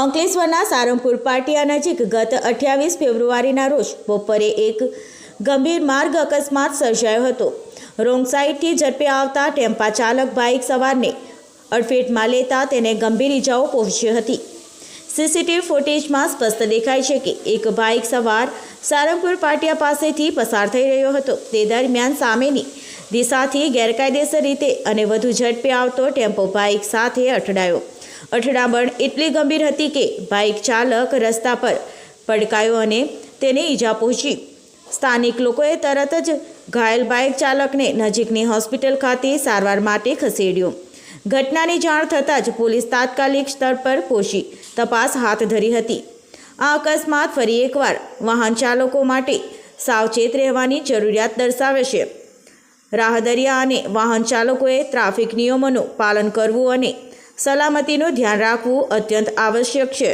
અંકલેશ્વરના સારંગપુર પાટિયા નજીક ગત 28 ફેબ્રુઆરીના રોજ બપોરે એક ગંભીર માર્ગ અકસ્માત સર્જાયો હતો। રોંગ સાઈડથી ઝડપે આવતા ટેમ્પા ચાલક બાઇક સવારને અડફેટમાં લેતા તેને ગંભીર ઇજાઓ પહોંચી હતી। સીસીટીવી ફૂટેજમાં સ્પષ્ટ દેખાય છે કે એક બાઇક સવાર સારંગપુર પાટિયા પાસેથી પસાર થઈ રહ્યો હતો। તે દરમિયાન સામેની દિશાથી ગેરકાયદેસર રીતે અને વધુ ઝડપે આવતો ટેમ્પો બાઇક સાથે અથડાયો। અથડામણ એટલી ગંભીર હતી કે બાઇક ચાલક રસ્તા પર પડકાયો અને તેને ઈજા પહોંચી। સ્થાનિક લોકોએ તરત જ ઘાયલ બાઇક ચાલકને નજીકની હોસ્પિટલ ખાતે સારવાર માટે ખસેડ્યો। ઘટનાની જાણ થતાં જ પોલીસ તાત્કાલિક સ્થળ પર પહોંચી તપાસ હાથ ધરી હતી। આ અકસ્માત ફરી એકવાર વાહન ચાલકો માટે સાવચેત રહેવાની જરૂરિયાત દર્શાવે છે। રાહદરીયા અને વાહન ચાલકોએ ટ્રાફિક નિયમોનું પાલન કરવું અને સલામતીનું ધ્યાન રાખવું અત્યંત આવશ્યક છે।